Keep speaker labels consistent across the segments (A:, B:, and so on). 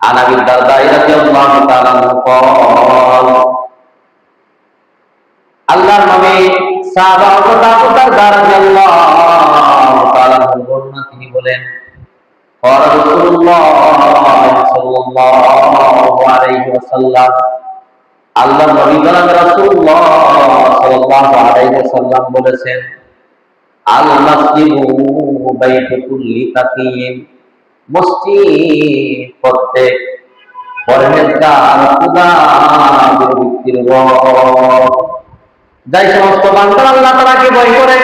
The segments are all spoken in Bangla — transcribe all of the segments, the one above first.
A: عن ابي الدرداء رضي الله تعالى عنه قال আল্লাহর নবী সাহাবা হযরত আবু দারদা রাদিয়াল্লাহু তাআলা বর্ণনা তিনি বলেন قال رسول الله صلى الله عليه وسلم আল্লাহর নবী জনাব রাসূলুল্লাহ সাল্লাল্লাহু আলাইহি ওয়াসাল্লাম বলেছেন আল মাসজিদু বাইতু কুল্লি তাকিয়িন মসজিদ প্রত্যেক পরহেজগার খুদার ব্যক্তির ঘর যাই সমস্ত বান্দা আল্লাহ তাআলাকে ভয় করে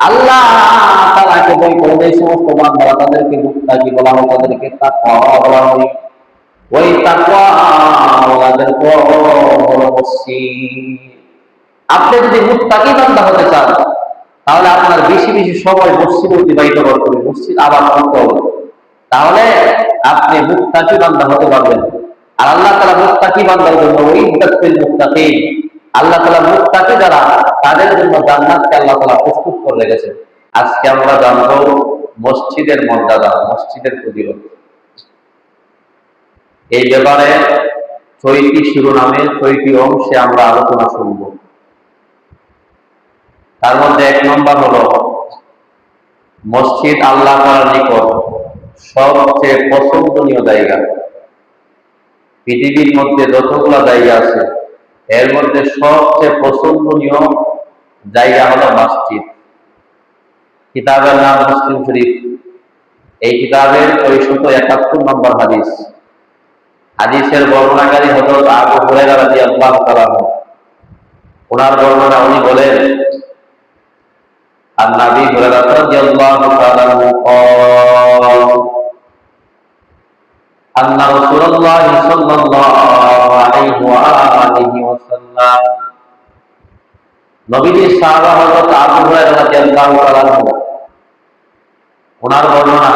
A: আল্লাহ তাআলাকে ভয় করে যে সমস্ত বান্দারা তাদেরকে মুত্তাকি বলা হয় তাদেরকে তাকওয়া বলা হয় ওই তাকওয়া ওয়ালাদের ঘর মসজিদ আপনি যদি মুত্তাকি বান্দা হতে চান তাহলে আপনার বেশি বেশি সময় মসজিদে অতিবাহিত করতে হবে মসজিদ আবাদ করতে হবে তাহলে আপনি মুত্তাকি বান্দা হতে পারবেন আর আল্লাহ তাআলা মুত্তাকি বান্দার জন্য ওই মুত্তাকিল মুত্তাকিন আল্লাহ তাআলা মুত্তাকি যারা তাদের জন্য জান্নাতকে আল্লাহ তাআলা প্রস্তুত করে রেখেছেন আজকে আমরা জানবো মসজিদের মর্যাদা মসজিদের ফজিলত এই ব্যাপারে ৬টি শিরোনামে ৬টি অংশে আমরা আলোচনা শুনব তার মধ্যে ১ নম্বর হলো মসজিদ আল্লাহ তাআলার নিকট সবচেয়ে পছন্দনীয় জায়গা পৃথিবীর মধ্যে যতগুলো জায়গা আছে এর মধ্যে সবচেয়ে পছন্দনীয় জায়গা হলো মসজিদ কিতাবের নাম মুসলিম শরীফ এই কিতাবের ৬৭১ নম্বর হাদিস হাদিসের বর্ণনাকারী হযরত আবু হুরায়রা রাদিয়াল্লাহু তাআলা ওনার বর্ণনা উনি বলেন عن ابي هريره رضي الله تعالى عنه قال ان رسول الله صلى الله عليه واله وسلم নবীজি সাহাবা হযরত আবু হুরায়রা রাদিয়াল্লাহু তাআলা ওনার বর্ণনা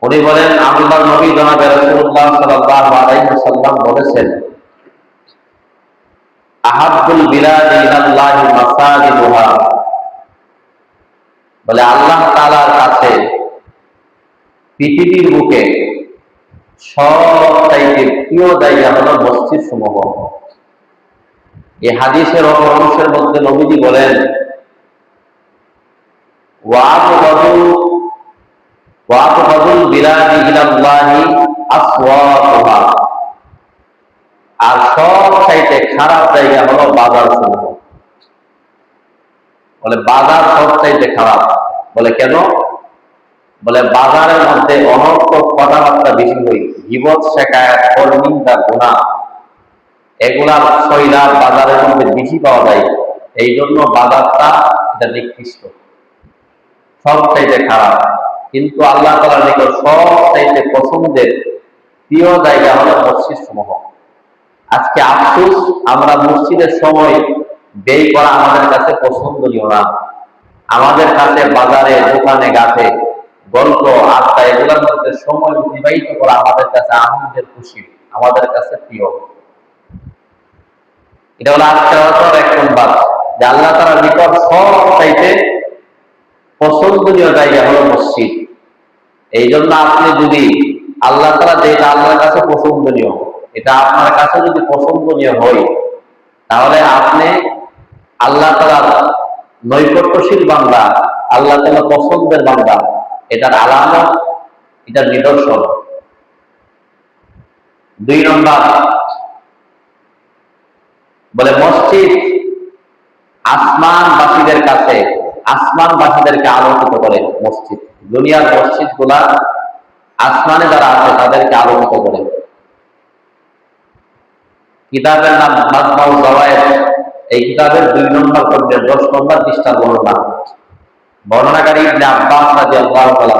A: উনি বলেন আল্লাহর নবী জনাব রাসূলুল্লাহ সাল্লাল্লাহু আলাইহি ওয়াসাল্লাম বলেছেন আহাব্বুল বিলাদি ইলাল্লাহি মাসাজিদুহা বলে আল্লাহ তাআলার কাছে পৃথিবীর বুকে সবচাইতে প্রিয় জায়গা হলো মসজিদ সমূহ এই হাদিসের অংশের মধ্যে নবীজি বলেন ওয়াবগাদুল বিলাদি ইলাল্লাহি আসওয়াতুহা আর সবচাইতে খারাপ জায়গা হলো বাজার সমূহ বলে বাজার সবচাইতে খারাপ বলে কেন বলে বাজারের মধ্যে অনর্থক কথাবার্তা বেশি হই গীবত শিকায়াত পরনিন্দা গুনাহ এগুলা সয়লাভ বাজারের মধ্যে বেশি পাওয়া যায় এই জন্য বাজারটা এটা নিকৃষ্ট সবচাইতে খারাপ কিন্তু আল্লাহ তাআলার নিকট সবচাইতে পছন্দের প্রিয় জায়গা হলো মসজিদ সমূহ আজকে আফসোস আমরা মসজিদের সময় ব্যয় করা আমাদের কাছে পছন্দনীয় না আমাদের কাছে বাজারে দোকানে ঘাটে গল্প আড্ডা এগুলোর মধ্যে সময় অতিবাহিত করা আমাদের কাছে আনন্দের খুশি আমাদের কাছে প্রিয় এটা হলো আত্মীয়তার ১ নম্বর যে আল্লাহ তাআলার নিকট সবচাইতে পছন্দনীয় জায়গা হলো মসজিদ এই জন্য আপনি যদি আল্লাহ তাআলা যেটা আল্লাহর কাছে পছন্দনীয় এটা আপনার কাছে যদি পছন্দনীয় হয় তাহলে আপনি আল্লাহ তাআলার নৈকট্যশীল বান্দা আল্লাহ তাআলা পছন্দের বান্দা এটার আলামত এটার নিদর্শন ২ নম্বর বলে মসজিদ আসমানবাসীদেরকে আলোকিত করে মসজিদ দুনিয়ার মসজিদ গুলা আসমানে যারা আছে তাদেরকে আলোকিত করে কিতাবের নাম মাজমাউ যাওয়ায়েদ এই কিতাবের ২ নম্বর খণ্ডের ১০ নম্বর পৃষ্ঠার বর্ণনাকারী ইবনে আব্বাস রাদিয়াল্লাহু তাআলা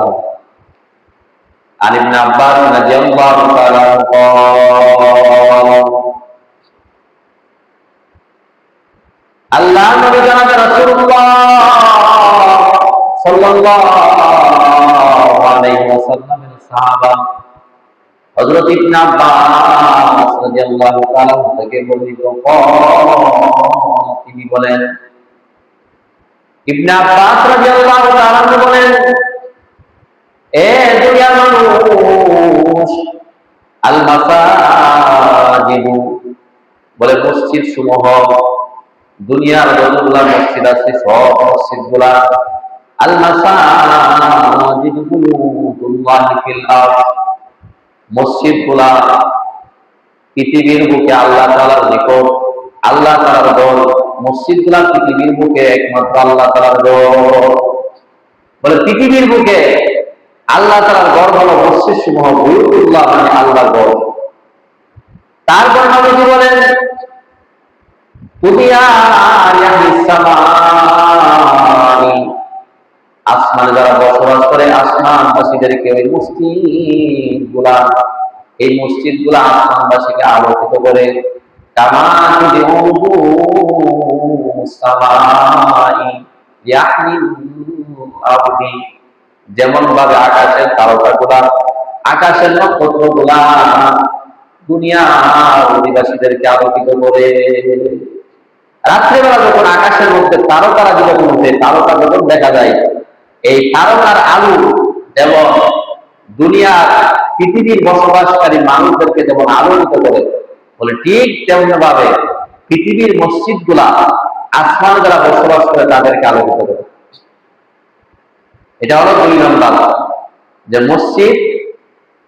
A: আর ইবনে আব্বাস রাদিয়াল্লাহু তাআলা আল্লাহ নবী জনাব রাসূলুল্লাহ সাল্লাল্লাহু আলাইহি ওয়াসাল্লামের সাহাবা হযরত ইবনে আব্বাস রাদিয়াল্লাহু তাআলা থেকে বর্ণিত তিনি বলেন ইবনে আব্বাস রাদিয়াল্লাহু তাআলা বলেন এ দুনিয়ার মানুষ আল মাসাজিদু, বলে মসজিদ সমূহ, দুনিয়ার যতগুলা মসজিদ আছে সব মসজিদ গুলা, আল মাসাজিদু বুয়ুতুল্লাহি ফিল আরদ, মসজিদ গুলা পৃথিবীর বুকে আল্লাহ তাআলার নিকট, আল্লাহ তাআলার ঘর। মসজিদ গুলা পৃথিবীর বুকে একমাত্র আল্লাহ তাআলার ঘর। বলে পৃথিবীর বুকে আল্লাহ তাআলার ঘর হলো মসজিদ সমূহ, বুয়ুতুল্লাহ মানে আল্লাহর ঘর। তারপর নবীজি বলেন আসমানে যারা বসবাস করে আসমানবাসীদেরকে ওই মসজিদ গুলা, এই মসজিদ গুলা আসমানবাসীকে আলোকিত করে। যেমন ভাবে আকাশের তারকা গুলা, আকাশের নক্ষত্র গুলা দুনিয়ার অধিবাসীদেরকে আলোকিত করে। রাত্রেবেলা যখন আকাশের মধ্যে তারকারা যখন উঠে, তারকা যখন দেখা যায়, এই তারকার আলো যেমন দুনিয়ার পৃথিবীর বসবাসকারী মানুষদেরকে যেমন আলোকিত করে, বলে ঠিক তেমন ভাবে পৃথিবীর মসজিদ গুলা আসমান যারা বসবাস করে তাদেরকে আলোকিত করে। এটা হলো 2 নম্বর, যে মসজিদ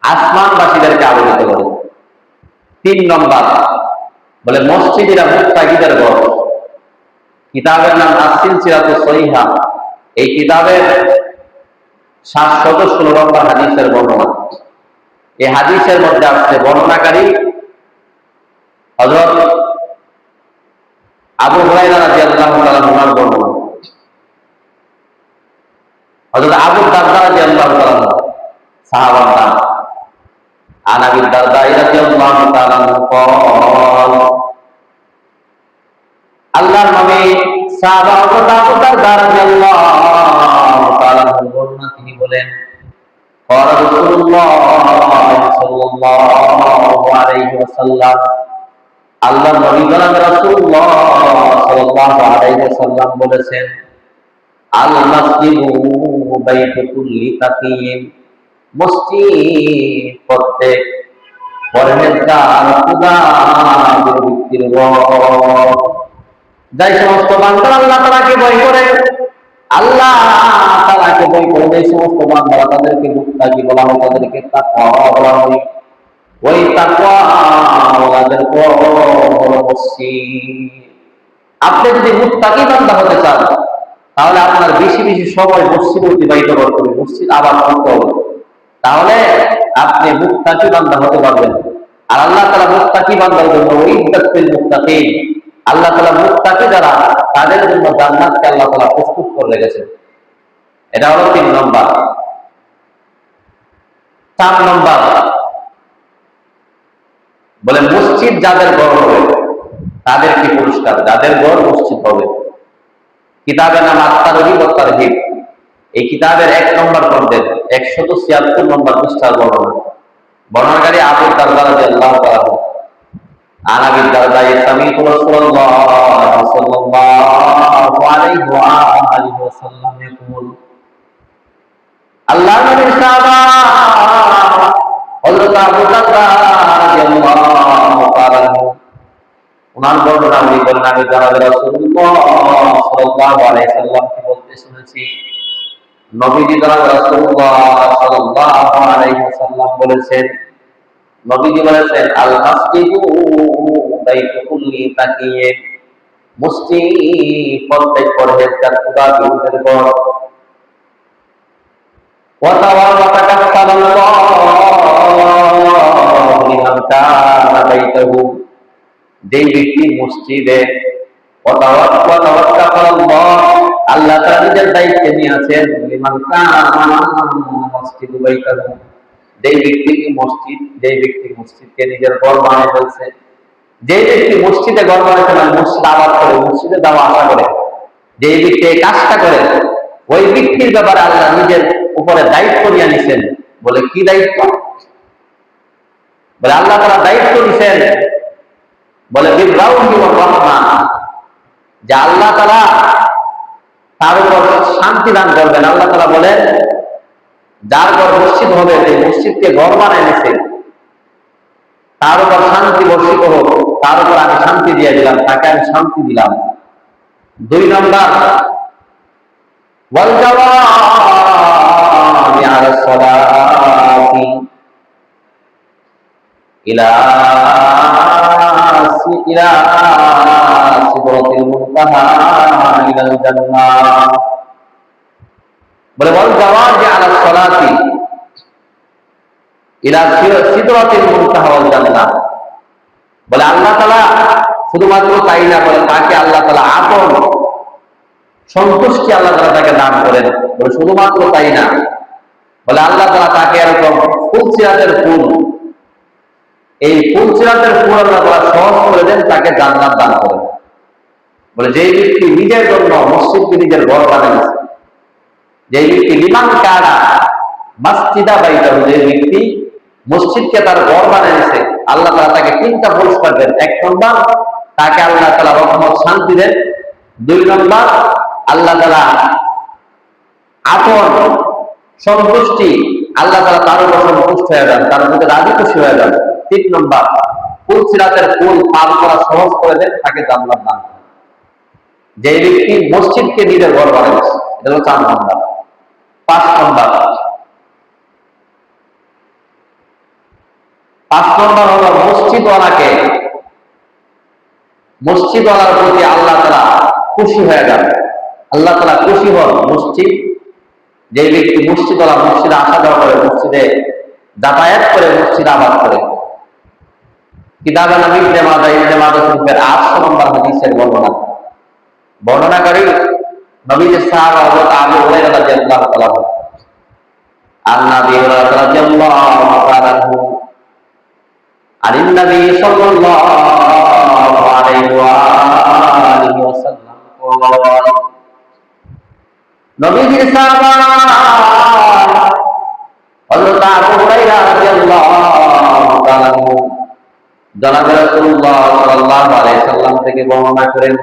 A: আসমানবাসীদেরকে আলোকিত করে। 3 নম্বর, বলে মসজিদেরা মুত্তাকিদের ঘর। কিতাবের নাম আস-সিলসিলাতুস সহিহা। এই কিতাবের 716 নম্বর হাদিসের বর্ণনা। এই হাদিসের মধ্যে আছে বর্ণনাকারী হযরত আবু হুরায়রা রাদিয়াল্লাহু তাআলা ওনার বর্ণনা, হযরত আবু দারদা রাদিয়াল্লাহু তাআলা সাহাবার নাম। আন আবি দারদা রাদিয়াল্লাহু তাআলা قال, আল্লাহর নবী সাহাবা হযরত আবু দারদা রাদিয়াল্লাহু তাআলা বর্ণনা, তিনি বলেন قال রাসূলুল্লাহ সাল্লাল্লাহু আলাইহি ওয়াসাল্লাম, আল্লাহর নবী জনাব রাসূলুল্লাহ সাল্লাল্লাহু আলাইহি ওয়াসাল্লাম বলেছেন, আল মাসজিদু বাইতু কুল্লি তাকিয়্যিন, মসজিদ প্রত্যেক পরহেজগার খুদার ব্যক্তির ঘর। যাই সমস্ত বান্দা আল্লাহ তাআলাকে ভয় করে, আল্লাহ তাআলাকে ভয় করে, যে সমস্ত বান্দারা তাদেরকে মুত্তাকি বলা হয়, তাদেরকে তাকওয়া বলা হয়। ওই তাকওয়া ওয়ালাদের ঘর হলো মসজিদ। আপনি যদি মুত্তাকি বান্দা হতে চান, তাহলে আপনার বেশি বেশি সময় মসজিদে অতিবাহিত করতে হবে, মসজিদ আবাদ করতে হবে। তাহলে আপনি মুত্তাকি বান্দা হতে পারবেন। আর আল্লাহ তাআলা মুত্তাকি বান্দার জন্য ওয়াইদাতুল মুত্তাকিন, আল্লাহ তাআলা মুত্তাকি যারা তাদের জন্য জান্নাতকে আল্লাহ তাআলা প্রস্তুত করে রেখেছেন। এটা হলো 3 নম্বর। 4 নম্বর, বলে মসজিদ যাদের ঘর হবে তাদের কি পুরস্কার, যাদের ঘর মসজিদ হবে। কিতাবের নাম আত-তারগীব ওয়াত তারহীব। এই কিতাবের 1 নম্বর খণ্ডের 176 নম্বর পৃষ্ঠার বর্ণনা। বর্ণনাকারী আবু দারদা রাদিয়াল্লাহু তাআলা। আন আবি দারদা সামি'তু রাসূলুল্লাহ সাল্লাল্লাহু আলাইহি ওয়া আলিহি ওয়াসাল্লাম ইয়াকুল, আল্লাহর নবীর সাহাবা হযরত আবু দারদা রাদিয়াল্লাহু তাআলা ওনার বর্ণনা উনি বলেন, আমি জনাব রাসূলুল্লাহ সাল্লাল্লাহু আলাইহি ওয়াসাল্লাম কে বলতে শুনেছি, নবীজি জনাব রাসূলুল্লাহ সাল্লাল্লাহু আলাইহি ওয়াসাল্লাম বলেছেন, নবীজি বলেছেন, আল মাসজিদু বাইতু কুল্লি তাকিয়্যিন, মসজিদ প্রত্যেক পরহেজগার খুদাবন্দের ঘর। ওয়া তাওয়াক্কালাল্লাহু লিমান কানা বাইতুহু, যেই ব্যক্তি মসজিদে আল্লাহ তাআলা নিজের দায়িত্বে নিয়ে আছেন, লিমান কানা মসজিদু বাইতুহু, যেই ব্যক্তি মসজিদকে নিজের ঘর বানিয়ে ফেলছে, যে ব্যক্তি মসজিদে ঘর বানাইছে, মানে মসজিদ আবাদ করে, মসজিদে যাওয়া আসা করে, যে ব্যক্তি এই কাজটা করে, ওই ব্যক্তির ব্যাপারে আল্লাহ নিজের উপরে দায়িত্ব নিয়ে নিছেন। বলে কি দায়িত্ব? বলে আল্লাহ তাআলা দায়িত্ব নিছেন, বলে বিররাউহি ওয়ার রাহমা, যে আল্লাহ তাআলা তার উপর শান্তি দান করবেন। আল্লাহ তাআলা বলেন, যার ঘর মসজিদ হবে, সেই মসজিদকে ঘর বানায় নিছে, তার উপর শান্তি বর্ষিত হোক, তার উপর আমি শান্তি দিয়ে দিলাম, তাকে আমি শান্তি দিলাম। 2 নম্বর ওয়াল জাওয়ামি আলা সালাতি ইলা ইলা সিদরাতিল মুনতাহা ইলাল জান্নাহ। বলে ওয়াল জাওয়ামি আলা সালাতি ইলা সিদরাতিল মুনতাহা ওয়াল জান্নাহ। বলে আল্লাহ তাআলা শুধুমাত্র তাই না, বলে তাকে আল্লাহ তাআলা আপন সন্তুষ্টি আল্লাহ তাআলা তাকে দান করেন। বলে শুধুমাত্র তাই না, বলে আল্লাহ তাআলা তাকে এরকম ফুলসিরাতের ফুল, এই ফুলসিরাতের ফুল আল্লাহ তাআলা সহজ করে দেন, তাকে জান্নাত দান করেন। বলে যেই ব্যক্তি নিজের জন্য মসজিদকে নিজের ঘর বানিয়েছে, যেই ব্যক্তি লিমান কানা মাসজিদা বাইতাহু, যে ব্যক্তি মসজিদকে তার ঘর বানিয়েছে, আল্লাহ তাআলা তাকে 3টা পুরস্কার দেন। 1 নম্বর তাকে আল্লাহ তাআলা রহমত শান্তি দেন। 2 নম্বর আল্লাহ তাআলা আপন সন্তুষ্টি, আল্লাহ তাআলা তার উপর সন্তুষ্ট হয়ে যান, তার মধ্যে রাজি খুশি হয়ে যান। 3 নম্বর ফুলসিরাতের ফুল পার করা সহজ করে দেন, তাকে জান্নাত দান করেন। যে ব্যক্তি মসজিদকে নিজের ঘর বানিয়েছে, এটা হলো 4 নম্বর। 5 নম্বর হলো মসজিদওয়ালার প্রতি আল্লাহ তাআলা খুশি হয়ে যান। আল্লাহ তাআলা খুশি হন মসজিদ, যে ব্যক্তি মসজিদওয়ালা মসজিদে আসা যাওয়া করে, মসজিদে যাতায়াত করে, মসজিদ আবাদ করে। কিতাবে নবী ইবনে মাজাহ শরীফের 800 নম্বর হাদিসের বর্ণনাকারী নবীর সাহাবা হযরত আবু হুরায়রা রাদিয়াল্লাহু তাআলা আন নবী রাদিয়াল্লাহু তাআলা আনিন নবী সাল্লাল্লাহু আলাইহি ওয়া আলিহি ওয়াসাল্লাম নবীর সাহাবা হযরত আবু হুরায়রা রাদিয়াল্লাহু তাআলা জনাব রাসূলুল্লাহ সাল্লাল্লাহু আলাইহি সাল্লাম থেকে বর্ণনা করেন,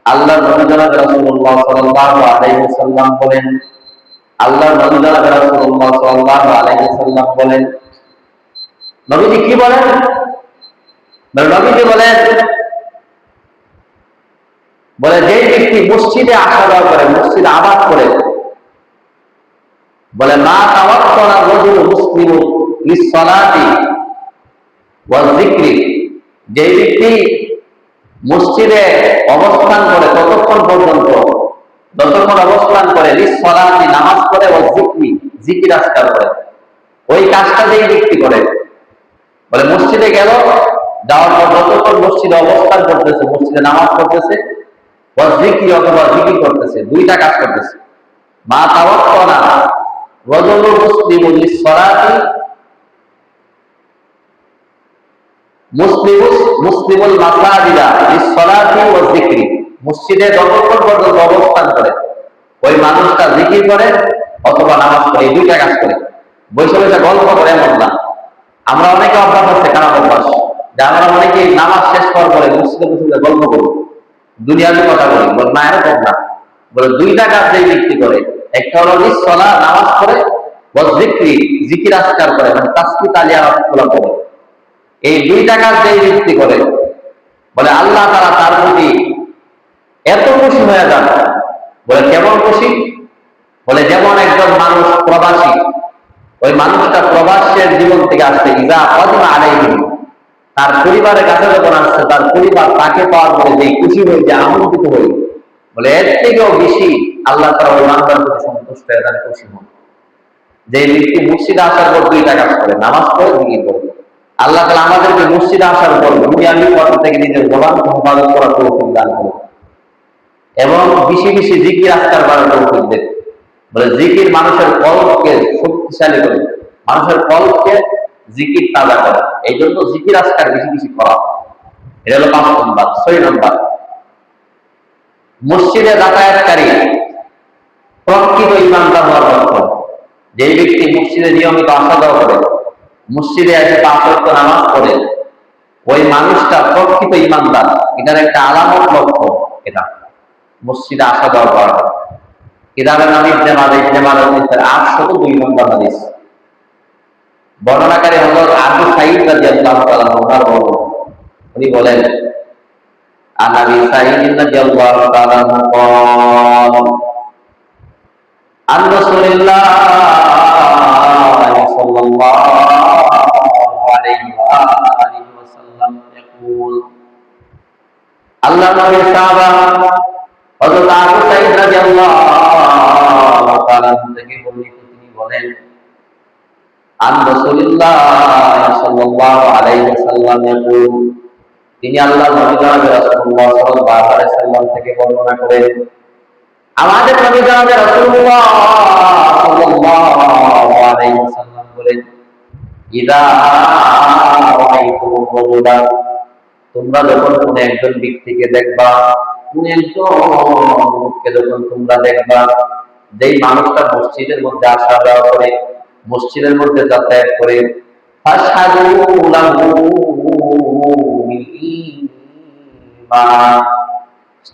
A: আল্লাহর নবী জনাব রাসূলুল্লাহ সাল্লাল্লাহু আলাইহি ওয়াসাল্লাম বলেন, আল্লাহর নবী জনাব রাসূলুল্লাহ সাল্লাল্লাহু আলাইহি ওয়াসাল্লাম বলেন, নবীজি কি বলেন? নবীজি বলেন, বলে যে ব্যক্তি মসজিদে আসা যাওয়া করে, মসজিদে আবাদ করে, বলে মা তাওয়াক্কালা রাজুল মুসলিমু লিস-সালাতি ওয়া যিকরি, যে ব্যক্তি মসজিদে অবস্থান করে ততক্ষণ পর্যন্ত, যতক্ষণ অবস্থান করে, লিস-সালাতি নামাজ পড়ে, ওয়া যিকরি জিকির আজকার করে, ওই কাজটা যেই ব্যক্তি করে, বলে মসজিদে গেল, যাওয়ার পর যতক্ষণ মসজিদে অবস্থান করতেছে, মসজিদে নামাজ পড়তেছে, ওয়া যিকরি অথবা জিকির করতেছে, 2টা কাজ করতেছে। মা তাওয়াক্কালা রাজুল মুসলিমু লিস-সালাতি মুসলিমুল মাসাজিদা লিস-সালাতি ওয়া যিকরি, মসজিদে যতক্ষণ পর্যন্ত অবস্থান করে ওই মানুষটা জিকির করে অথবা নামাজ পড়ে, 2টা কাজ করে। বসে বসে গল্প করে এমন না। আমরা অনেকে অভ্যাস আছে, খারাপ অভ্যাস, যে আমরা অনেকে নামাজ শেষ করার পরে মসজিদে বসে গল্প করি, দুনিয়ার কথা বলি। বল না, এরকম না। বলে 2টা কাজ যেই ব্যক্তি করে, একটা হলো লিস-সালাহ নামাজ পড়ে, ওয়া যিকরি জিকির আজকার করে, মানে তাসবিহ তালিয়াত করে। এই 2টা কাজ যেই ব্যক্তি করে, বলে আল্লাহ তাআলা তার প্রতি এত খুশি হয়ে যান। বলে কেমন খুশি? বলে যেমন একজন মানুষ প্রবাসী, ওই মানুষটা প্রবাসের জীবন থেকে আসছে, ইজা কাদিমা আলাইহি, তার পরিবারের কাছে যখন আসছে, তার পরিবার তাকে পাওয়ার পরে যে খুশি হয়ে, যে আনন্দিত হয়ে, বলে এর থেকেও বেশি আল্লাহ তাআলা ওই বান্দার প্রতি সন্তুষ্ট হয়ে যান, খুশি হন। যে ব্যক্তি মসজিদে আসার পর 2টা কাজ করে, নামাজ পড়ে, জিকির করে। আল্লাহ তাআলা আমাদেরকে মসজিদে আসার পর দুনিয়াবি কথা থেকে নিজের জবানকে হেফাজত করার তৌফিক দান করুন, এবং বেশি বেশি জিকির আজকার করার তৌফিক দেন। বলে জিকির মানুষের কলবকে শক্তিশালী করে, মানুষের কলবকে জিকির তাজা করে। এই জন্য জিকির আজকার বেশি বেশি করা। এটা হলো 5 নম্বর। 6 নম্বর, মসজিদে যাতায়াতকারী প্রকৃত ইমানদার হওয়ার লক্ষণ। যে ব্যক্তি মসজিদে নিয়মিত আসা যাওয়া করে, মসজিদে এসে 5 ওয়াক্ত নামাজ পড়ে, ওই মানুষটা প্রকৃত ইমানদার। এটার একটা আলামত লক্ষ্য, এটা মসজিদে আসা যাওয়া করা। কিতাবে নবী ইবনে মাজাহ শরীফের 802 নম্বর হাদিস। বর্ণনাকারী হযরত আবু সাঈদ রাদিয়াল্লাহু তাআলা ওনার বর্ণনা। উনি বলেন আন আবি সাঈদ রাদিয়াল্লাহু তাআলা قال عن رسول الله صلى الله عليه وآله وسلم يقول আল্লাহ নবীর সাহাবা হযরত আবু সাঈদ রাদিয়াল্লাহু তাআলা থেকে বর্ণিত, তিনি বলেন আন রাসূলুল্লাহ সাল্লাল্লাহু আলাইহি ওয়াসাল্লাম ইয়াকুল, তিনি আল্লাহর নবী জনাবে রাসূলুল্লাহ সাল্লাল্লাহু আলাইহি ওয়াসাল্লাম থেকে বর্ণনা করেন, আমাদের নবী জনাবে রাসূলুল্লাহ সাল্লাল্লাহু আলাইহি ওয়াসাল্লাম বলেন, ইদা রাআইতুমুর রাজুলা, তোমরা যখন কোন একজন ব্যক্তিকে দেখবা, কোন একজন লোককে যখন তোমরা দেখবা, যেই মানুষটা মসজিদের মধ্যে আসা যাওয়া করে, মসজিদের মধ্যে যাতায়াত করে, ফাশহাদু লাহু বিল ঈমান,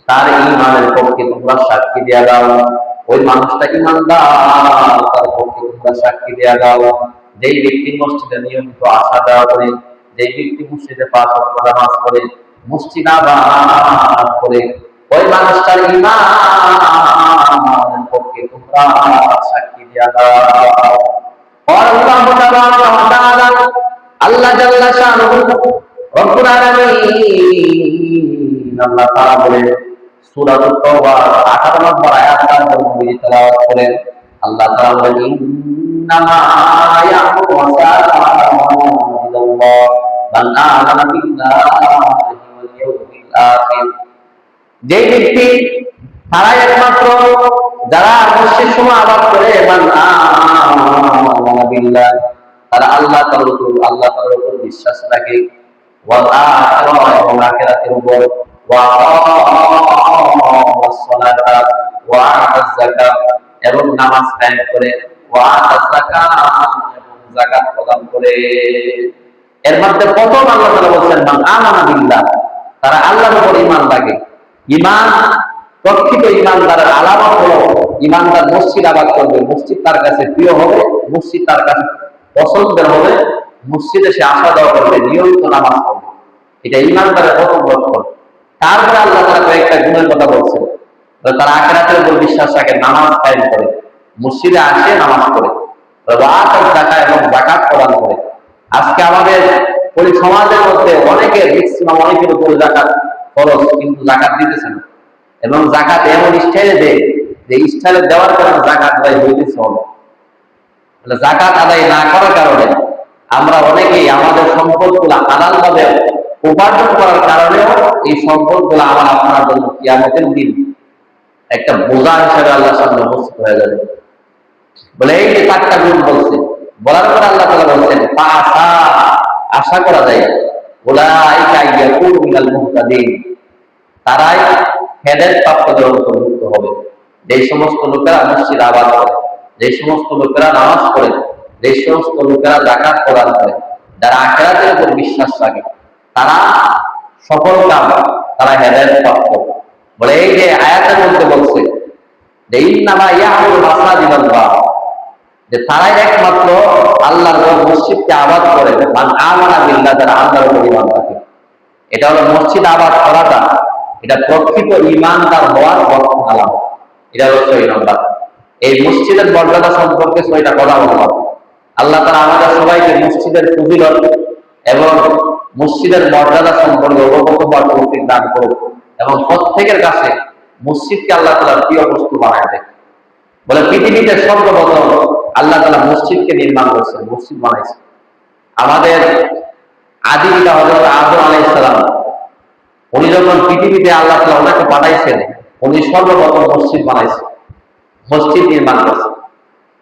A: তার ঈমানের পক্ষে তোমরা সাক্ষী দেয়া দাও। ওই মানুষটা ঈমানদার, তার পক্ষে তোমরা সাক্ষী দেয়া দাও। যেই ব্যক্তি মসজিদে নিয়মিত আসা যাওয়া করে, যেই ব্যক্তি মসজিদে ৫ ওয়াক্ত নামাজ পড়ে, মসজিদ আবাদ করে, ওই মানুষটার ঈমানের পক্ষে তোমরা সাক্ষী দেয়া দাও। আল্লাহ জাল্লা শানুহু রব্বুল আলামিন আল্লাহ তাআলা বলেন সূরাতুত তাওবা ১৮ নম্বর আয়াতটা নবী তেলাওয়াত করেন। আল্লাহ তাআলা বলেন ইন্নামা ইয়াকুতু ওয়াসাল্লাল্লাহ মান আমানা বিল্লাহি ওয়াল ইয়াউমিল আখির, যে ব্যক্তি তারা একমাত্র যারা মসজিদ সময় আবাদ করে, মান আমানা বিল্লাহ, তারা আল্লাহ তাআলার উপর বিশ্বাস রাখে, ওয়াল আখিরাহ, এবং আখিরাতের উপর, ওয়া আকামাস সালাতা ওয়া আতাজ যাকাত, এবং নামাজ কায়েম করে, ওয়া আতাজ যাকাত, এবং যাকাত প্রদান করে। এর মধ্যে প্রথম আল্লাহ তাআলা বলেন মান আমানা বিল্লাহ, তারা আল্লাহর উপর ঈমান রাখে। ঈমান, প্রকৃত ঈমানদারের আলামত হলো ঈমানদার মসজিদ আবাদ করবে, মসজিদ তার কাছে প্রিয় হবে, মসজিদ তার কাছে পছন্দের হবে, মসজিদে সে আসা যাওয়া করবে, নিয়মিত নামাজ পড়বে। এটা ঈমানদারের প্রথম লক্ষণ। তারপরে আল্লাহ তাআলা কয়েকটা গুণের কথা বলছেন। তারা আখিরাতের উপর বিশ্বাস রাখে, নামাজ কায়েম করে, মসজিদে আসে নামাজ পড়ে, ওয়াতাজ যাকাত, এবং যাকাত প্রদান করে। আজকে আমাদের ওই সমাজের মধ্যে অনেকের ম্যাক্সিমাম অনেকের উপর যাকাত খরচ, কিন্তু যাকাত দিতেছে না, এবং যাকাত এমন স্টাইলে দেয় যে স্টাইলে দেওয়ার কারণে যাকাত আদায় হইতেছে হবে। যাকাত আদায় না করার কারণে আমরা অনেকেই আমাদের সম্পদগুলো হালালভাবে উপার্জন করার কারণেও এই সম্পদগুলো আমার আপনার জন্য কিয়ামতের দিন একটা বোঝা হিসেবে আল্লাহর সামনে উপস্থিত হয়ে যাবে। বলে এই যে 4টা গুণ বলছে, বলার পর আল্লাহ তাআলা বলছেন আশা করা যায় উলাইকা ইয়াকুনু মিনাল মুহতাদিন, তারাই হেদায়েত প্রাপ্তদের অন্তর্ভুক্ত হবে। যে সমস্ত লোকেরা মসজিদ আবাদ করে, যে সমস্ত লোকেরা নামাজ পড়ে, যে সমস্ত লোকেরা যাকাত প্রদান করে, যারা আখিরাতের উপর বিশ্বাস রাখে, তারা সফল কাম, তারা হেদায়েত প্রাপ্ত। বলে এই যে আয়াতের মধ্যে বলছে যে ইন্নামা ইয়াহুল মাসাজিদাল্লাহ, যে তারাই একমাত্র আল্লাহর ঘর মসজিদকে আবাদ করে, মান আমানা বিল্লাহ, যারা আল্লাহর উপর ঈমান রাখে। এটা হলো মসজিদ আবাদ করাটা, এটা প্রকৃত ঈমানদার হওয়ার লক্ষণ আলামত। এটা হলো 6 নম্বর। এই মসজিদের মর্যাদা সম্পর্কে 6টা কথা বললাম। আল্লাহ তাআলা আমাদের সবাইকে মসজিদের ফজিলত এবং মসজিদের মর্যাদা সম্পর্কে অবগত হওয়ার তৌফিক দান করুন, এবং প্রত্যেকের কাছে মসজিদকে আল্লাহ তাআলা প্রিয় বস্তু বানায় দেয়। বলে পৃথিবীতে সর্বপ্রথম আল্লাহ তাআলা মসজিদকে নির্মাণ করছেন, মসজিদ বানাইছেন। আমাদের আদি পিতা হযরত আদম আলাইহিস সালাম, উনি যখন পৃথিবীতে আল্লাহ তাআলা ওনাকে পাঠাইছেন, উনি সর্বপ্রথম মসজিদ বানাইছেন, মসজিদ নির্মাণ করছেন।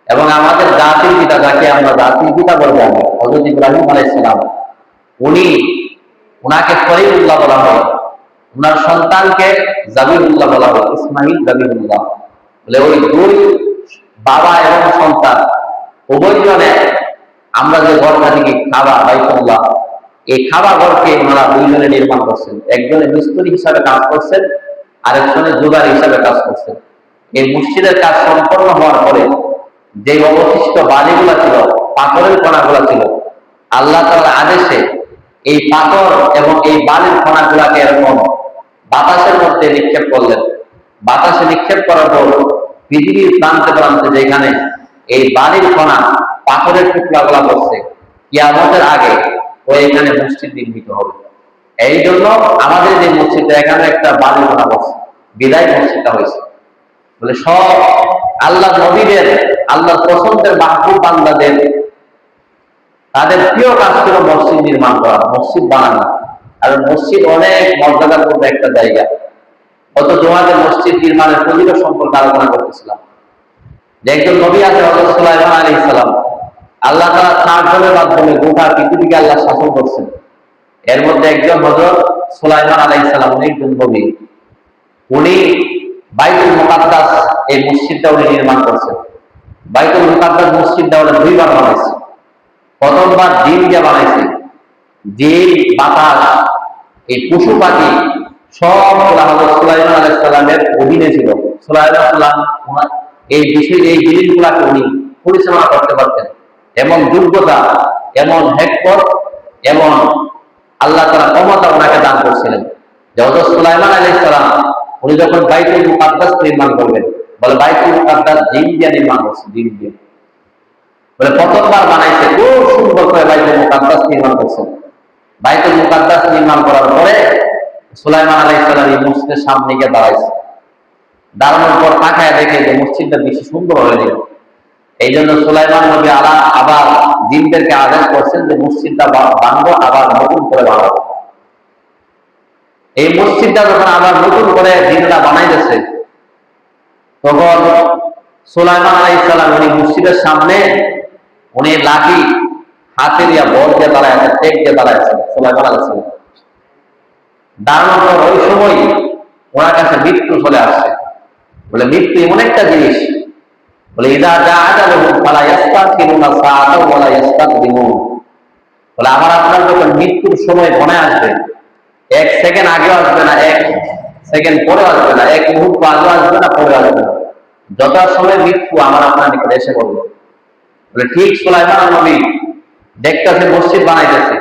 A: এবং আমাদের জাতির পিতা, যাকে আমরা জাতির পিতা বলবো, হযরত ইব্রাহিম আলাইহিস সালাম, উনাকে খলিলুল্লাহ বলা হয়, উনার সন্তানকে জাবিহুল্লাহ বলা হয়, ইসমাঈল জাবিহুল্লাহ। বলে ওই 2 বাবা এবং সন্তান উভয়জনে আমরা যে ঘরটা থেকে কাবা বাইতুল্লাহ, এই কাবা ঘরকে ওনারা 2 জনে নির্মাণ করছেন। একজনে মিস্ত্রি হিসাবে কাজ করছেন, আরেকজনে জোগাড় হিসাবে কাজ করছেন। এই মসজিদের কাজ সম্পন্ন হওয়ার পরে যে অবশিষ্ট বালিগুলা ছিল, পাথরের কণাগুলা ছিল, আল্লাহ তাআলার আদেশে এই পাথর এবং এই বালির কণাগুলাকে এরকম বাতাসের মধ্যে নিক্ষেপ করলেন। বাতাসে নিক্ষেপ করার পর পৃথিবীর প্রান্তে প্রান্তে যেখানে এই বালির কণা পাথরের টুকরাগুলা পড়ছে, কিয়ামতের আগে এখানে মসজিদ নির্মিত হবে। এই জন্য আমাদের যে মসজিদটা এখানে একটা বালির কণা পড়ছে, বিদায় মসজিদটা হয়েছে। বলে সব আল্লাহ নবীদের, আল্লাহ পছন্দের মাহবুব বান্দাদের তাদের প্রিয় কাজ ছিল মসজিদ নির্মাণ করা, মসজিদ বানানো। আর মসজিদ অনেক মর্যাদাপূর্ণ একটা জায়গা। গত জুমাতে মসজিদ নির্মাণের ফজিলত সম্পর্কে আলোচনা করতেছিলাম যে একজন নবী আছে হযরত সুলাইমান আলাইহিস সালাম। আল্লাহ তাআলা তার জনের মাধ্যমে গোটা পৃথিবীকে আল্লাহ শাসন করছেন। এর মধ্যে একজন হযরত সুলাইমান আলাইহিস সালাম, উনি একজন নবী। উনি বাইতুল মুকাদ্দাস এই মসজিদটা উনি নির্মাণ করছেন। বাইতুল মুকাদ্দাস মসজিদটা উনি দুইবার বানাইছে। প্রথমবার জিন দিয়ে বানাইছে। জিন, বাতাস, এই পশু পাখি সবগুলা হযরত সুলাইমান আলাইহিস সালামের অধীনে ছিল। সুলাইমান সালাম এই বিষয়, এই জিনিসগুলাকে উনি পরিচালনা করতে পারতেন। এমন যোগ্যতা, এমন হেকমত, এমন আল্লাহ তাআলা ক্ষমতা ওনাকে দান করছিলেন যে হযরত সুলাইমান আলাইহিস সালাম উনি যখন বাইতুল মুকাদ্দাস নির্মাণ করবেন, বলে বাইতুল মুকাদ্দাস জিন দিয়ে নির্মাণ করছে, জিন দিয়ে। বলে প্রথমবার বানাইছে, খুব সুন্দর করে বাইতুল মুকাদ্দাস নির্মাণ করছেন। বাইতুল মুকাদ্দাস নির্মাণ করার পরে সুলাইমান আলাইহিস সালাম এই মসজিদের সামনে গিয়ে দাঁড়াইছে। দাঁড়ানোর পর তাকায় দেখে যে মসজিদটা বেশি সুন্দর হয়ে গেল। এই জন্য সুলাইমান নবী আবার জিনদেরকে আদেশ করছেন যে মসজিদটা বানাবো, আবার নতুন করে বানাবো। এই মসজিদটা যখন আবার নতুন করে জিনরা বানাইতেছে, তখন সুলাইমান আলাইহিস সালাম উনি মসজিদের সামনে উনি লাঠি হাতে দিয়া বল দিয়ে দাঁড়ায় আছেন, টেক দিয়ে দাঁড়ায় আছেন সুলাইমান আলাইহিস সালাম। দাঁড়ানোর পর ওই সময় ওনার কাছে মৃত্যু চলে আসছে। বলে মৃত্যু এমন একটা জিনিস, বলে ইদা জাআলাহু ফালা ইস্তাখিরুনা সাআতাও ওয়ালা ইস্তাকদিমুন। বলে আমার আপনার যখন মৃত্যুর সময় ঘনে আসবে, এক সেকেন্ড আগেও আসবে না, এক সেকেন্ড পরে আসবে না, এক মুহূর্ত আগেও আসবে না, পরে আসবে না, যথার সময় মৃত্যু আমার আপনার নিকটে এসে পড়বে। বলে ঠিক সুলাইমান নবী দেখতেছে মসজিদ বানাইতেছে,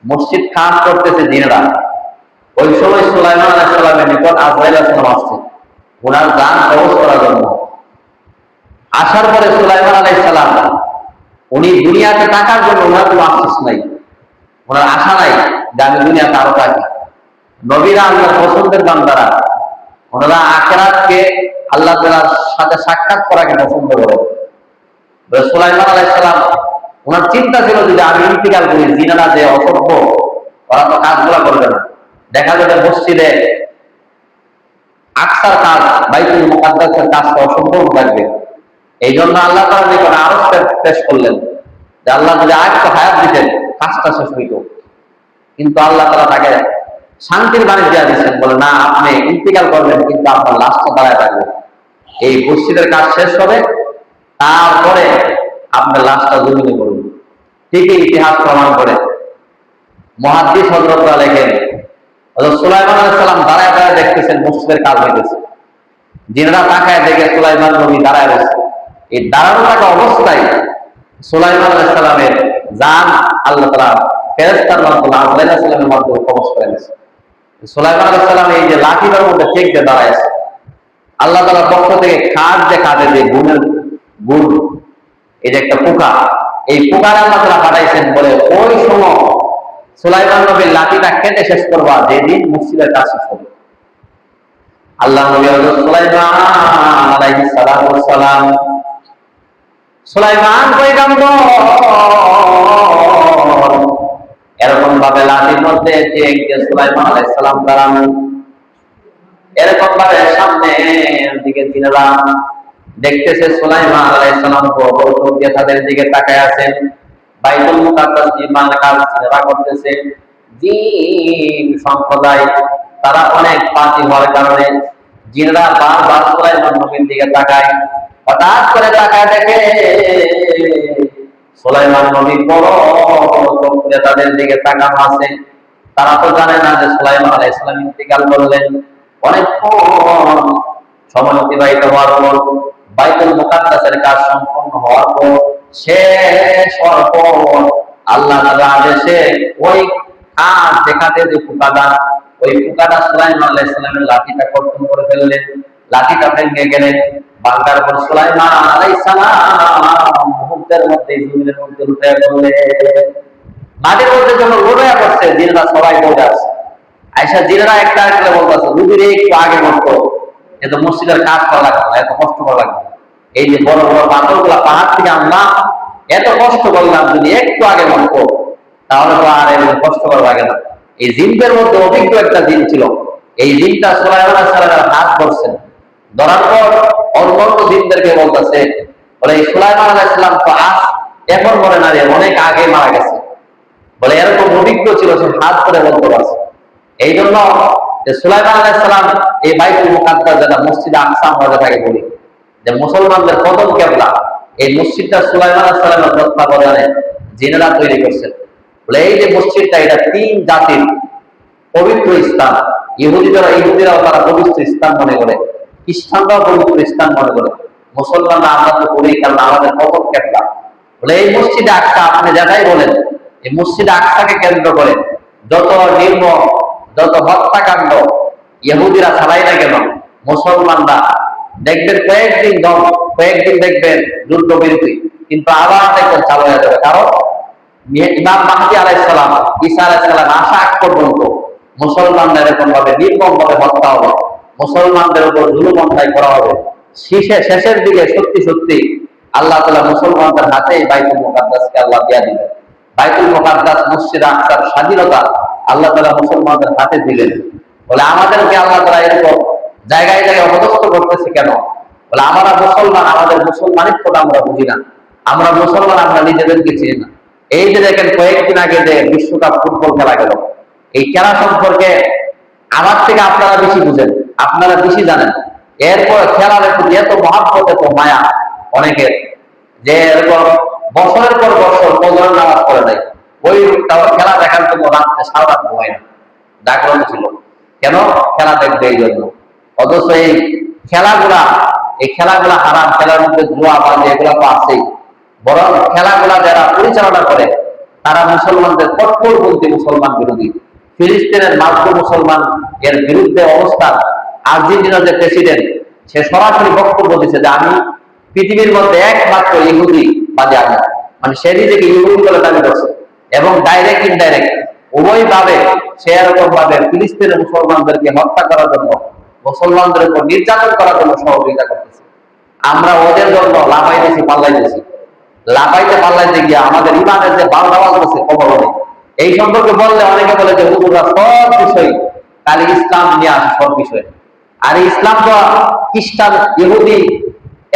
A: মসজিদ কাজ করতেছে জিনেরা। ওই সময় সুলাইমান আলাইহিস সালামের নিকট আজরাইল আলাইহিস সালাম আসছে ওনার জান কবজ করার জন্য। আসার পরে সুলাইমান আলাইহিস সালাম উনি দুনিয়াতে টাকার জন্য ওনার কোনো আফসোস নাই, ওনার আশা নাই যে আমি দুনিয়াতে আরো থাকি। নবীরা আল্লাহর পছন্দের বান্দারা, ওনারা আখিরাতকে আল্লাহ তাআলার সাথে সাক্ষাৎ করাকে পছন্দ করেন। সুলাইমান আলাইহিস সালাম ওনার চিন্তা ছিল যদি আমি ইন্তিকাল করি, জিনেরা যে অসভ্য, ওরা তো কাজগুলা করবে না। দেখা যাবে মসজিদে আকসার কাজ, বাইতুল মুকাদ্দাসের কাজটা অসম্ভব লাগবে। এই জন্য আল্লাহ তাআলা নিকট আরজ পেশ করলেন যে আল্লাহ যদি আরেকটু হায়াত দিতেন কাজটা শেষ হইত। কিন্তু আল্লাহ তাআলা তাকে শান্তির বাণী দিয়ে দিচ্ছেন, বলে না, আপনি ইন্তিকাল করবেন কিন্তু আপনার লাশটা দাঁড়ায় থাকবে। এই মসজিদের কাজ শেষ হবে, তারপরে আপনার লাশটা জমিনে করবেন। ঠিকই ইতিহাস প্রমাণ করে। মুহাদ্দিস হযরতরা লেখেন হযরত সুলাইমান আলাইহিস সালাম দাঁড়ায় দাঁড়ায় দেখতেছেন মসজিদের কাজ হইতেছে। জিনেরা তাকায় দেখে সুলাইমান নবী দাঁড়ায় রয়েছে। এই দাঁড়ানো থাকা অবস্থায় সুলাইমান আলাইহিস সালামের জান আল্লাহ তাআলা ফেরেশতার মাধ্যমে আজরাইল আলাইহিস সালামের মাধ্যমে কবজ করে নিয়েছে। সুলাইমান আলাইহিস সালাম এই যে লাঠিটার মধ্যে ঠেক দিয়ে দাঁড়ায় আছে, আল্লাহ তাআলার পক্ষ থেকে খাদ যে কাঁধে যে গুণের গুণ, এই যে একটা পোকা, এই পোকার আল্লাহ তাআলা পাঠাইছেন। বলে ওই সময় সুলাইমান নবীর লাঠিটা কেটে শেষ করবা যেদিন মসজিদের কাজ শেষ হবে। আল্লাহ নবী হযরত সুলাইমান আলাইহিস সালাম, সুলাইমান পয়গম্বর এরকম ভাবে লাঠির মধ্যে সুলাইমান আলাইহিস সালাম দাঁড়ানো, এরকম ভাবে সামনের দিকে জিনেরা দেখতেছে সুলাইমান আলাইহিস সালাম দিয়ে তাদের দিকে তাকায় আছেন। বাইতুল মুকাদ্দাস নির্মাণ কাজ জিনেরা করতেছে। জিন সম্প্রদায় তারা অনেক পাপী হওয়ার কারণে জিনেরা বারবার সুলাইমান নবীর দিকে তাকায়। হঠাৎ করে তাকায় দেখে সুলাইমান নবী বড় চোখ করে তাদের দিকে তাকানো আছে। তারা তো জানে না যে সুলাইমান আলাইহিস সালাম ইন্তিকাল করলেন। অনেকক্ষণ সময় অতিবাহিত হওয়ার পর, বাইতুল মুকাদ্দাসের কাজ সম্পন্ন হওয়ার পর, শেষ হওয়ার পর আল্লাহ তাআলার আদেশে ওই কাঠ দেখাতে যে পোকাটা, ওই পোকাটা সুলাইমান আলাইহিস সালামের লাঠিটা কর্তন করে ফেললেন, লাঠিটা ভেঙে গেলেন। ভাঙার পর সুলাইমান আলাইহিস সালাম মুহূর্তের মধ্যে জমিনের মধ্যে লুটিয়ে পড়লেন। মাঝের মধ্যে যখন লড়াইয়া করছে, জিনেরা সবাই বলে আসছে, আয়সা জিনেরা একটা একটা বলতেছে রুবিরে একটু আগে মরতো, এত মসজিদের কাজ করা লাগবে না, এত কষ্ট করা লাগবে না। এই যে বড় বড় পাথরগুলা পাহাড় থেকে আনলাম, এত কষ্ট করলাম, যদি একটু আগে মরতো তাহলে তো আর এত কষ্ট করা লাগে না। এই জিনদের মধ্যে অভিজ্ঞ একটা জিন ছিল। এই জিনটা সুলাইমান আলাইহিস সালামের হাত ধরছেন, ধরার পর অন্য জিনদেরকে বলতেছে, বলে এই সুলাইমান আলাইহিস সালাম তো আজ এখন মরে না রে, অনেক আগে মারা গেছে। বলে এরকম অভিজ্ঞ ছিল, সে হাত ধরে বলতে পারছে। এই জন্য যে সুলাইমান আলাইহিস সালাম এই বাইতুল মুকাদ্দাস, যেটা মসজিদে আকসা আমরা যেটাকে বলি, যে মুসলমানদের প্রথম কিবলা, এই মসজিদটা সুলাইমান আলাইহিস সালামের তত্ত্বাবধানে জিনেরা তৈরি করছেন। বলে এই যে মসজিদটা, এটা তিন জাতির পবিত্র স্থান। ইহুদিরাও তারা পবিত্র স্থান মনে করে, খ্রিস্টানরাও পবিত্র স্থান মনে করে, মুসলমানরা আমরা তো করি, কারণ আমাদের প্রথম কিবলা। বলে এই মসজিদে আকসা, আপনি যেটাই বলেন, এই মসজিদে আকসাকে কেন্দ্র করে যত নির্মম, যত হত্যাকাণ্ড ইহুদিরা চালাই না কেন, মুসলমানরা দেখবেন কয়েকদিন দেখবেন যুদ্ধ বিরতি, কিন্তু আবার দেখবেন চালু হয়ে যাবে। কারণ ইমাম মাহদী আলাইহিস সালাম, ঈসা আলাইহিস সালাম আসা আগ পর্যন্ত মুসলমানদের এরকম ভাবে নির্মম ভাবে হত্যা হবে, মুসলমানদের উপর জুলুম অন্যায় করা হবে। শেষের দিকে সত্যি সত্যি আল্লাহ তাআলা মুসলমানদের হাতে বাইতুল মুকাদ্দাসকে আল্লাহ দিয়া দিবেন। বাইতুল মুকাদ্দাস মসজিদ আকসার স্বাধীনতা আল্লাহ তাআলা মুসলমানদের হাতে দিলেন। বলে আমাদেরকে আল্লাহ তাআলা এরকম জায়গায় জায়গায় অপদস্থ করতেছে কেন? বলে আমরা মুসলমান, আমাদের মুসলমানিত্বটা আমরা বুঝি না, আমরা মুসলমান, আমরা নিজেদেরকে চিনি না। এই যে দেখেন কয়েকদিন আগে যে বিশ্বকাপ ফুটবল খেলা গেল, এই খেলা সম্পর্কে আমার থেকে আপনারা বেশি বুঝেন, আপনারা বেশি জানেন। এরপর খেলার প্রতি এত মহাব্বত, এত মায়া অনেকের, যে এরকম বছরের পর বছর ফজরের নামাজ পড়ে নাই, ওই খেলা দেখার জন্য রাত্রে সারা রাত ঘুমায় না, জাগ্রত ছিল। কেন? খেলা দেখবে এই জন্য। অথচ এই খেলাগুলা হারাম, খেলার মধ্যে জুয়া বাজে এগুলা তো আছেই। বরং খেলাগুলা যারা পরিচালনা করে তারা মুসলমানদের কট্টরপন্থী, মুসলমান বিরোধী। ফিলিস্তিনের মার্কো মুসলমান এর বিরুদ্ধে অবস্থান, আর্জেন্টিনার যে প্রেসিডেন্ট, সে সরাসরি বক্তব্য দিচ্ছে যে আমি পৃথিবীর মধ্যে একমাত্র ইহুদি বাদে আমি, মানে সে নিজেকে ইহুদি বলে দাবি করছে, এবং ডাইরেক্ট ইনডাইরেক্ট উভয় ভাবে সে এরকম ভাবে ফিলিস্তিনের মুসলমানদেরকে হত্যা করার জন্য, মুসলমানদের উপর নির্যাতন করার জন্য সহযোগিতা করতেছে। আমরা ওদের জন্য লাফাইতেছি, পাল্লাইতেছি, পাল্লাইতে গিয়ে আমাদের ইমানের যে বালটা বালতেছে খবর নেই। এই সম্পর্কে বললে অনেকে বলে যে হুজুররা সব বিষয় খালি ইসলাম নিয়ে আসে, সব বিষয়ে। আর ইসলাম তো খ্রিস্টান, ইহুদি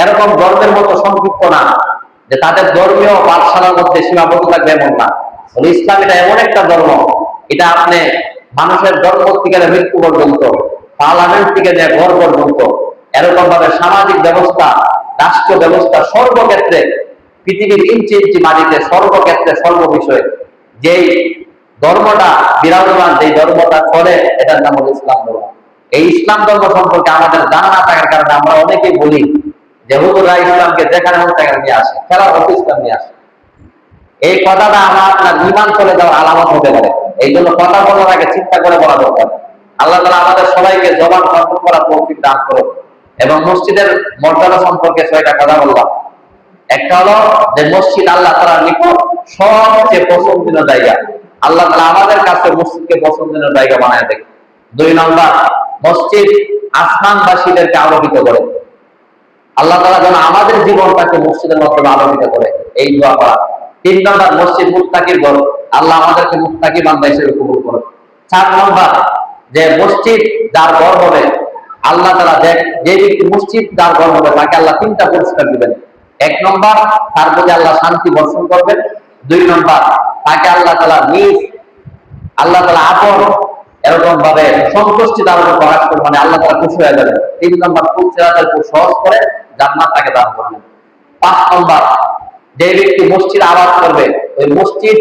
A: এরকম ধর্মের মতো সংক্ষিপ্ত না যে তাদের ধর্মীয় পাঠশালার মধ্যে সীমাবদ্ধ থাকবে, এমন না। ইসলাম এটা এমন একটা ধর্ম, এটা আপনি মানুষের জন্ম থেকে মৃত্যু পর্যন্ত, পার্লামেন্ট থেকে নিয়ে ঘর পর্যন্ত, এরকম ভাবে সামাজিক ব্যবস্থা, রাষ্ট্র ব্যবস্থা, সর্বক্ষেত্রে পৃথিবীর ইঞ্চি ইঞ্চি মাটিতে, সর্বক্ষেত্রে সর্ববিষয়ে যেই ধর্মটা বিরাজমান, যেই ধর্মটা চলে, এটার নাম হল ইসলাম ধর্ম। এই ইসলাম ধর্ম সম্পর্কে আমাদের জানা না থাকার কারণে আমরা অনেকেই বলি যে হুজুররা ইসলামকে যেখানে হোক সেখানে নিয়ে আসে, খেলার হতে ইসলাম নিয়ে আসে। এই কথাটা আমার আপনার ইমান চলে যাওয়ার আলামত হতে পারে। এই জন্য কথা বলার আগে চিন্তা করে বলা দরকার। আল্লাহ তাআলা আমাদের সবাইকে জবান কন্ট্রোল করার তৌফিক দান করুন। এবং মসজিদের মর্যাদা সম্পর্কে 6টা কথা বললাম। একটা হলো যে মসজিদ আল্লাহ তাআলার নিকট সবচেয়ে পছন্দনীয় জায়গা। আল্লাহ তাআলা আমাদের কাছে মসজিদকে পছন্দনীয় জায়গা বানায় দেয়। 2 নম্বর, মসজিদ আসমানবাসীদেরকে আলোকিত করে। আল্লাহ তাআলা যেন আমাদের জীবনটাকে মসজিদের মাধ্যমে আলোকিত করে, এই দোয়া করা। 3 নম্বর, মসজিদ মুত্তাকির ঘর, আল্লাহ আমাদেরকে মুত্তাকি বান্দা হিসেবে কবুল করুন। 4 নম্বর, যে মসজিদ যার ঘর হবে, আল্লাহ তাআলা যে ব্যক্তি মসজিদ যার ঘর হবে তাকে আল্লাহ 3টা পুরস্কার দিবেন। 1 নম্বর, তার প্রতি আল্লাহ শান্তি বর্ষণ করবেন। 2 নম্বর, তাকে আল্লাহ তাআলা আপন এরকম ভাবে সন্তুষ্টি তার উপর প্রকাশ করবেন, মানে আল্লাহ তাআলা খুশি হয়ে যাবেন। 3 নম্বর, সিরাতের খুব সহজ করে জান্নাত তাকে দান করবেন। 5 নম্বর, যে ব্যক্তি মসজিদ আবাদ করবে, ওই মসজিদ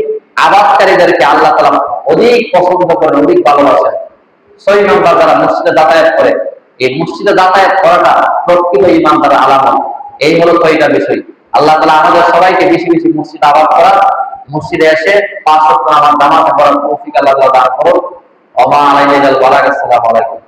A: আবাদকারীদেরকে আল্লাহ তাআলা অধিক পছন্দ করেন, অধিক ভালোবাসেন। 6 নম্বর, যারা মসজিদে যাতায়াত করে, এই মসজিদে যাতায়াত করাটা প্রকৃত ঈমানদারের আলামত। এই হলো 6টা বিষয়। আল্লাহ তাআলা আমাদের সবাইকে বেশি বেশি মসজিদ আবাদ করার, মসজিদে এসে 5 ওয়াক্ত নামাজ জামাতে পড়ার তৌফিক আল্লাহ দান করুন। ওয়া মা আলাইনা ইল্লাল বালাগ। আসসালামু আলাইকুম।